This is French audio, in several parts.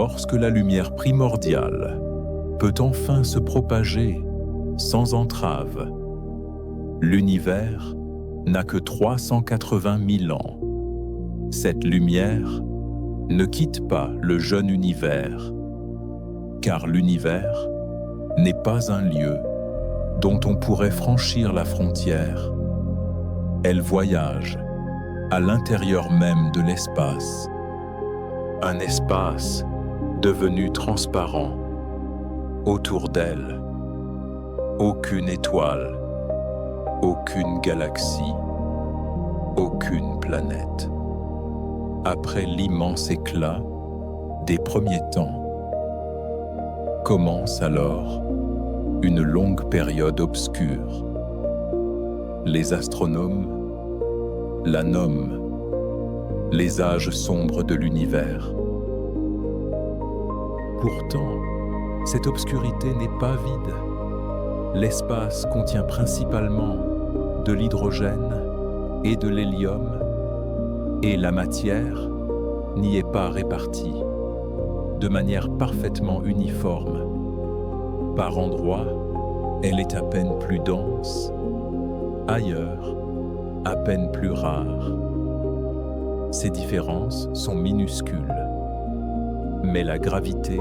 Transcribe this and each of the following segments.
Lorsque la lumière primordiale peut enfin se propager sans entrave, l'univers n'a que 380 000 ans. Cette lumière ne quitte pas le jeune univers, car l'univers n'est pas un lieu dont on pourrait franchir la frontière. Elle voyage à l'intérieur même de l'espace, un espace devenu transparent. Autour d'elle, aucune étoile, aucune galaxie, aucune planète. Après l'immense éclat des premiers temps, commence alors une longue période obscure. Les astronomes la nomment les âges sombres de l'univers. Pourtant, cette obscurité n'est pas vide. L'espace contient principalement de l'hydrogène et de l'hélium, et la matière n'y est pas répartie de manière parfaitement uniforme. Par endroits, elle est à peine plus dense, ailleurs, à peine plus rare. Ces différences sont minuscules, mais la gravité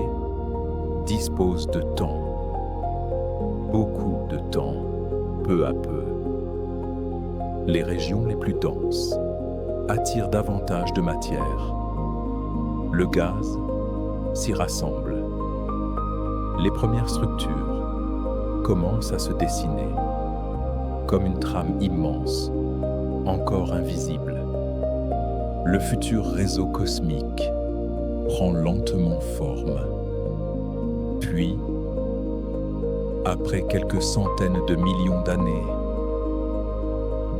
dispose de temps, beaucoup de temps, peu à peu. Les régions les plus denses attirent davantage de matière. Le gaz s'y rassemble. Les premières structures commencent à se dessiner, comme une trame immense, encore invisible. Le futur réseau cosmique prend lentement forme. Puis, après quelques centaines de millions d'années,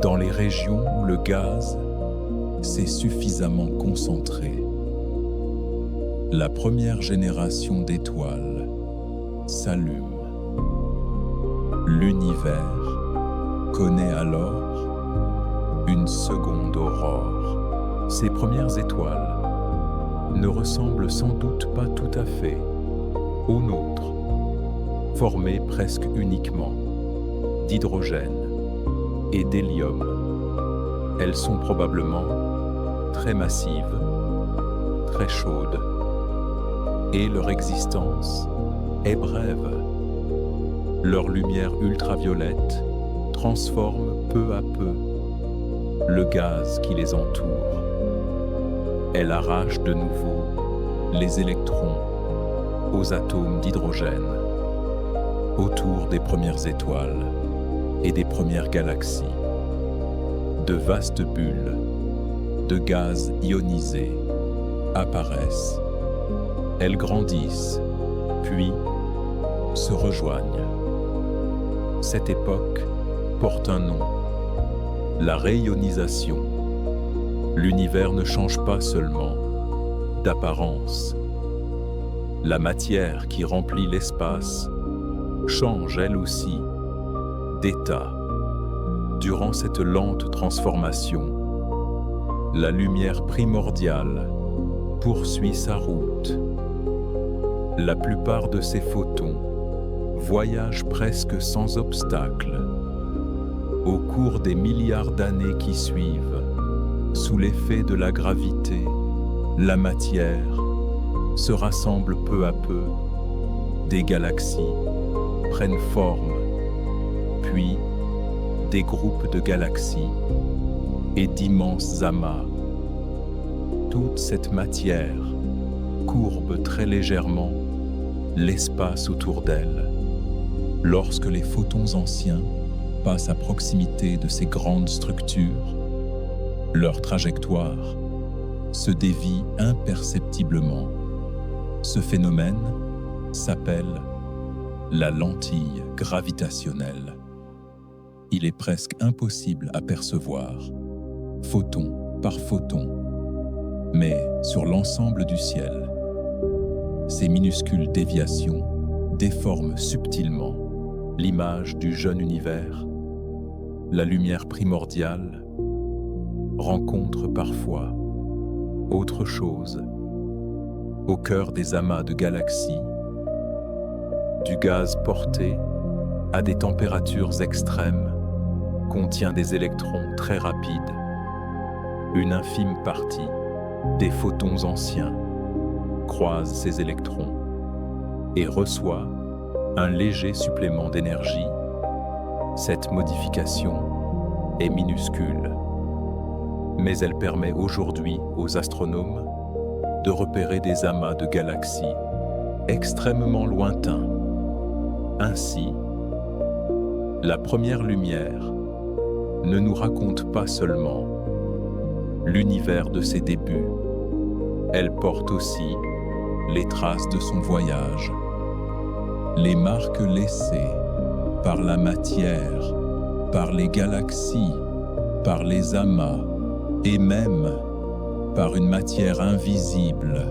dans les régions où le gaz s'est suffisamment concentré, la première génération d'étoiles s'allume. L'univers connaît alors une seconde aurore. Ces premières étoiles ne ressemblent sans doute pas tout à fait aux nôtres, formées presque uniquement d'hydrogène et d'hélium. Elles sont probablement très massives, très chaudes, et leur existence est brève. Leur lumière ultraviolette transforme peu à peu le gaz qui les entoure. Elle arrache de nouveau les électrons aux atomes d'hydrogène autour des premières étoiles et des premières galaxies. De vastes bulles de gaz ionisé apparaissent. Elles grandissent, puis se rejoignent. Cette époque porte un nom, la réionisation. L'univers ne change pas seulement d'apparence. La matière qui remplit l'espace change elle aussi d'état. Durant cette lente transformation, la lumière primordiale poursuit sa route. La plupart de ces photons voyagent presque sans obstacle. Au cours des milliards d'années qui suivent, sous l'effet de la gravité, la matière se rassemble peu à peu. Des galaxies prennent forme, puis des groupes de galaxies et d'immenses amas. Toute cette matière courbe très légèrement l'espace autour d'elle. Lorsque les photons anciens passent à proximité de ces grandes structures, leur trajectoire se dévie imperceptiblement. Ce phénomène s'appelle la lentille gravitationnelle. Il est presque impossible à percevoir, photon par photon, mais sur l'ensemble du ciel, ces minuscules déviations déforment subtilement l'image du jeune univers. La lumière primordiale rencontre parfois autre chose, au cœur des amas de galaxies, du gaz porté à des températures extrêmes contient des électrons très rapides. Une infime partie des photons anciens croise ces électrons et reçoit un léger supplément d'énergie. Cette modification est minuscule, mais elle permet aujourd'hui aux astronomes de repérer des amas de galaxies extrêmement lointains. Ainsi, la première lumière ne nous raconte pas seulement l'univers de ses débuts, elle porte aussi les traces de son voyage, les marques laissées par la matière, par les galaxies, par les amas et même par une matière invisible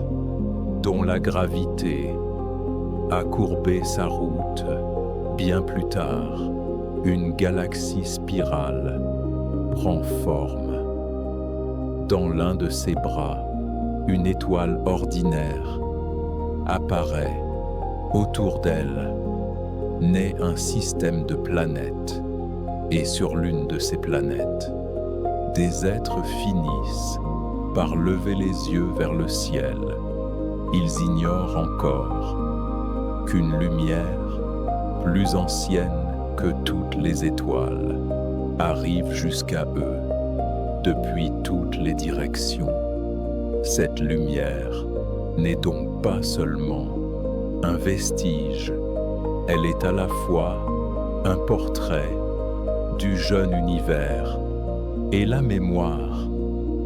dont la gravité a courbé sa route. Bien plus tard, une galaxie spirale prend forme. Dans l'un de ses bras, une étoile ordinaire apparaît. Autour d'elle naît un système de planètes, et sur l'une de ces planètes, des êtres finissent par lever les yeux vers le ciel. Ils ignorent encore qu'une lumière plus ancienne que toutes les étoiles arrive jusqu'à eux depuis toutes les directions. Cette lumière n'est donc pas seulement un vestige, elle est à la fois un portrait du jeune univers et la mémoire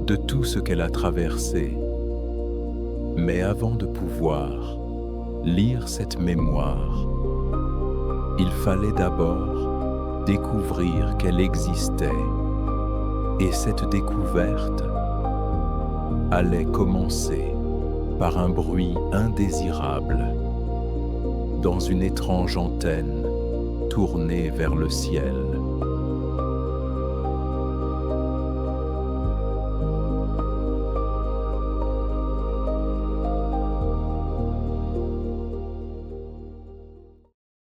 de tout ce qu'elle a traversé. Mais avant de pouvoir lire cette mémoire, il fallait d'abord découvrir qu'elle existait. Et cette découverte allait commencer par un bruit indésirable dans une étrange antenne tournée vers le ciel.